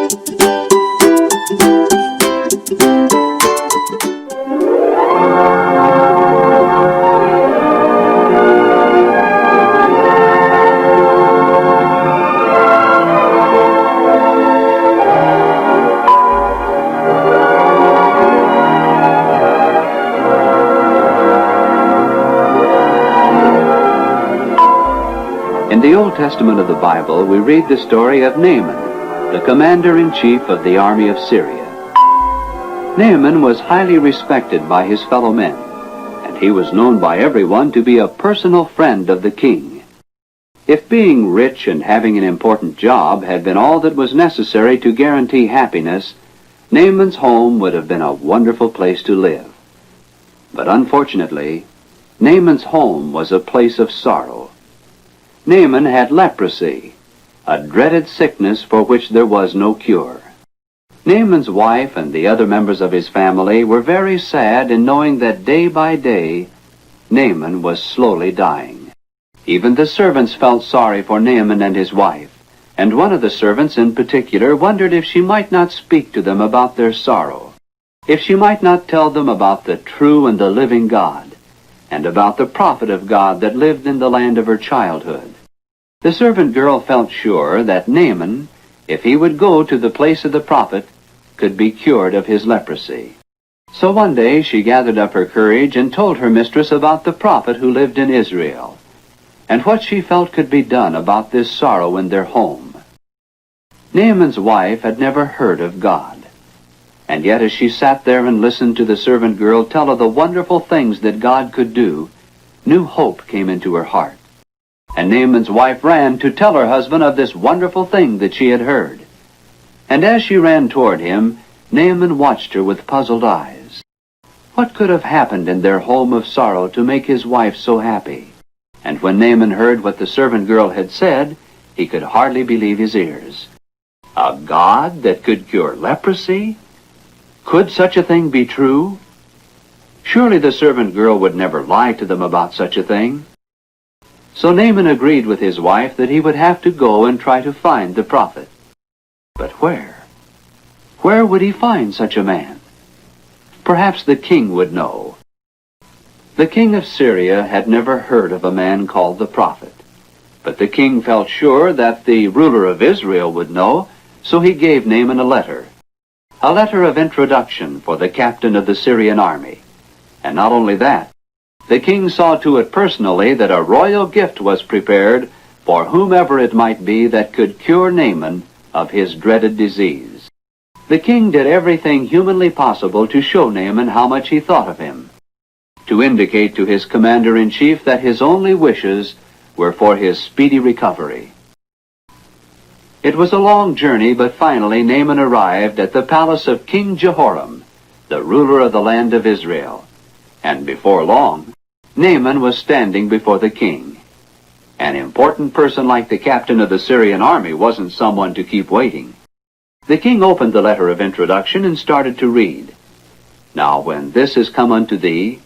In the Old Testament of the Bible, we read the story of Naaman, the commander-in-chief of the army of Syria. Naaman was highly respected by his fellow men, and he was known by everyone to be a personal friend of the king. If being rich and having an important job had been all that was necessary to guarantee happiness, Naaman's home would have been a wonderful place to live. But unfortunately, Naaman's home was a place of sorrow. Naaman had leprosy, a dreaded sickness for which there was no cure. Naaman's wife and the other members of his family were very sad in knowing that day by day, Naaman was slowly dying. Even the servants felt sorry for Naaman and his wife, and one of the servants in particular wondered if she might not speak to them about their sorrow, if she might not tell them about the true and the living God, and about the prophet of God that lived in the land of her childhood. The servant girl felt sure that Naaman, if he would go to the place of the prophet, could be cured of his leprosy. So one day she gathered up her courage and told her mistress about the prophet who lived in Israel, and what she felt could be done about this sorrow in their home. Naaman's wife had never heard of God, and yet as she sat there and listened to the servant girl tell of the wonderful things that God could do, new hope came into her heart. And Naaman's wife ran to tell her husband of this wonderful thing that she had heard. And as she ran toward him, Naaman watched her with puzzled eyes. What could have happened in their home of sorrow to make his wife so happy? And when Naaman heard what the servant girl had said, he could hardly believe his ears. A God that could cure leprosy? Could such a thing be true? Surely the servant girl would never lie to them about such a thing. So Naaman agreed with his wife that he would have to go and try to find the prophet. But where? Where would he find such a man? Perhaps the king would know. The king of Syria had never heard of a man called the prophet. But the king felt sure that the ruler of Israel would know, so he gave Naaman a letter of introduction for the captain of the Syrian army. And not only that, the king saw to it personally that a royal gift was prepared for whomever it might be that could cure Naaman of his dreaded disease. The king did everything humanly possible to show Naaman how much he thought of him, to indicate to his commander-in-chief that his only wishes were for his speedy recovery. It was a long journey, but finally Naaman arrived at the palace of King Jehoram, the ruler of the land of Israel. And before long, Naaman was standing before the king. An important person like the captain of the Syrian army wasn't someone to keep waiting. The king opened the letter of introduction and started to read. Now when this is come unto thee,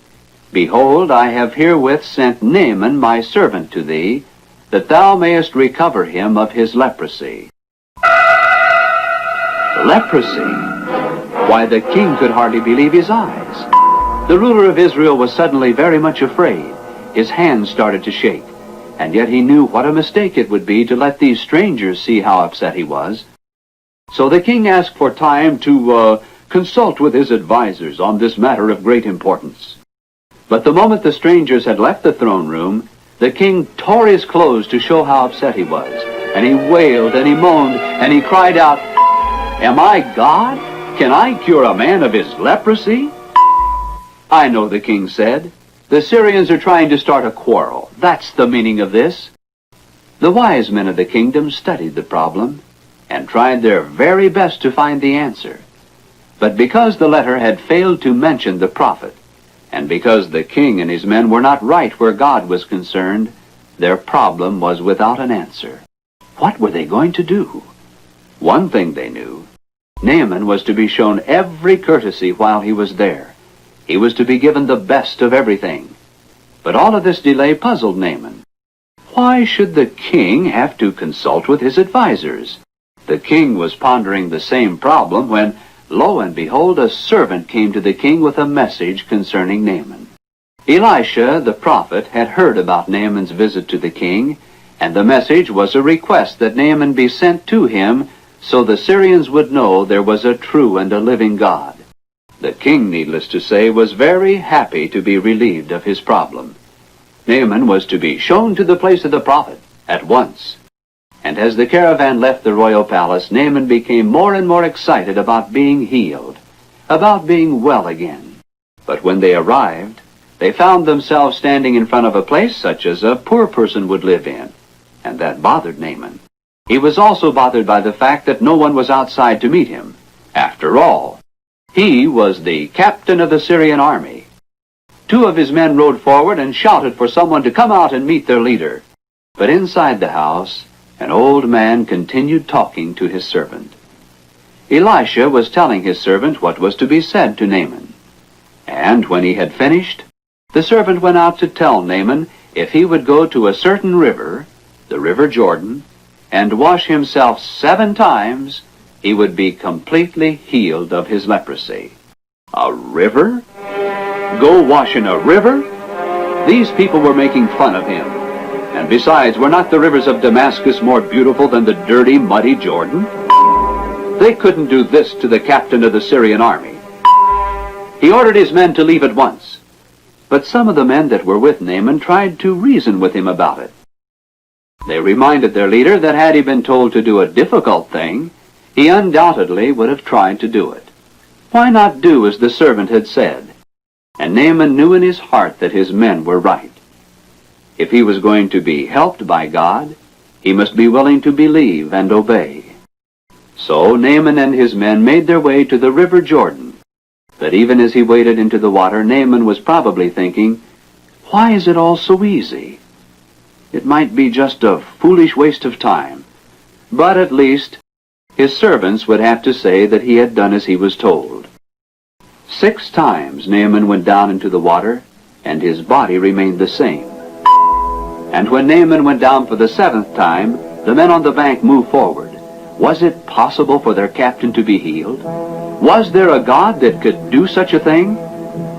behold, I have herewith sent Naaman my servant to thee, that thou mayest recover him of his leprosy. Leprosy? Why, the king could hardly believe his eyes. The ruler of Israel was suddenly very much afraid. His hands started to shake, and yet he knew what a mistake it would be to let these strangers see how upset he was. So the king asked for time to consult with his advisors on this matter of great importance. But the moment the strangers had left the throne room, the king tore his clothes to show how upset he was, and he wailed and he moaned and he cried out, "Am I God? Can I cure a man of his leprosy?" "I know," the king said. "The Syrians are trying to start a quarrel. That's the meaning of this." The wise men of the kingdom studied the problem and tried their very best to find the answer. But because the letter had failed to mention the prophet, and because the king and his men were not right where God was concerned, their problem was without an answer. What were they going to do? One thing they knew. Naaman was to be shown every courtesy while he was there. He was to be given the best of everything. But all of this delay puzzled Naaman. Why should the king have to consult with his advisors? The king was pondering the same problem when, lo and behold, a servant came to the king with a message concerning Naaman. Elisha, the prophet, had heard about Naaman's visit to the king, and the message was a request that Naaman be sent to him so the Syrians would know there was a true and a living God. The king, needless to say, was very happy to be relieved of his problem. Naaman was to be shown to the place of the prophet at once. And as the caravan left the royal palace, Naaman became more and more excited about being healed, about being well again. But when they arrived, they found themselves standing in front of a place such as a poor person would live in, and that bothered Naaman. He was also bothered by the fact that no one was outside to meet him. After all, he was the captain of the Syrian army. 2 of his men rode forward and shouted for someone to come out and meet their leader. But inside the house, an old man continued talking to his servant. Elisha was telling his servant what was to be said to Naaman. And when he had finished, the servant went out to tell Naaman if he would go to a certain river, the river Jordan, and wash himself 7 times, he would be completely healed of his leprosy. A river? Go wash in a river? These people were making fun of him. And besides, were not the rivers of Damascus more beautiful than the dirty, muddy Jordan? They couldn't do this to the captain of the Syrian army. He ordered his men to leave at once. But some of the men that were with Naaman tried to reason with him about it. They reminded their leader that had he been told to do a difficult thing, he undoubtedly would have tried to do it. Why not do as the servant had said? And Naaman knew in his heart that his men were right. If he was going to be helped by God, he must be willing to believe and obey. So Naaman and his men made their way to the river Jordan. But even as he waded into the water, Naaman was probably thinking, why is it all so easy? It might be just a foolish waste of time. But at least his servants would have to say that he had done as he was told. 6 times Naaman went down into the water, and his body remained the same. And when Naaman went down for the 7th time, the men on the bank moved forward. Was it possible for their captain to be healed? Was there a God that could do such a thing?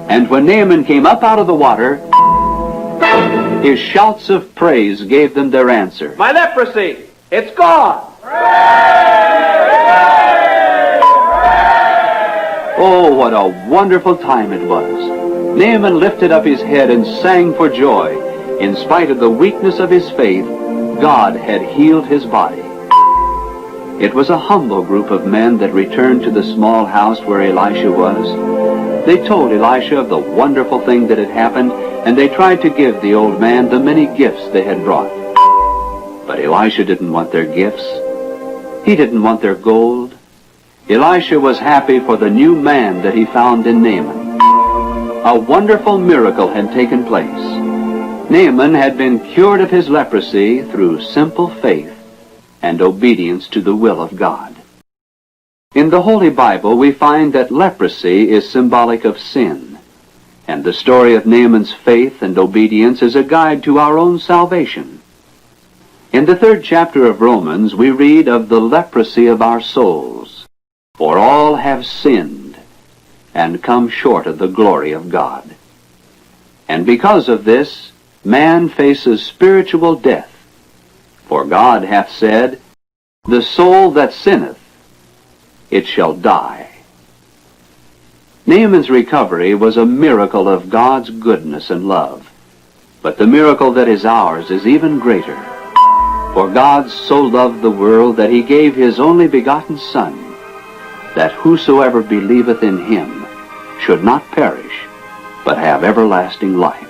And when Naaman came up out of the water, his shouts of praise gave them their answer. My leprosy, it's gone! Oh, what a wonderful time it was. Naaman lifted up his head and sang for joy. In spite of the weakness of his faith, God had healed his body. It was a humble group of men that returned to the small house where Elisha was. They told Elisha of the wonderful thing that had happened, and they tried to give the old man the many gifts they had brought. But Elisha didn't want their gifts. He didn't want their gold. Elisha was happy for the new man that he found in Naaman. A wonderful miracle had taken place. Naaman had been cured of his leprosy through simple faith and obedience to the will of God. In the Holy Bible, we find that leprosy is symbolic of sin, and the story of Naaman's faith and obedience is a guide to our own salvation. In the 3rd chapter of Romans, we read of the leprosy of our souls. For all have sinned and come short of the glory of God. And because of this, man faces spiritual death. For God hath said, the soul that sinneth, it shall die. Naaman's recovery was a miracle of God's goodness and love. But the miracle that is ours is even greater. For God so loved the world that he gave his only begotten Son, that whosoever believeth in him should not perish, but have everlasting life.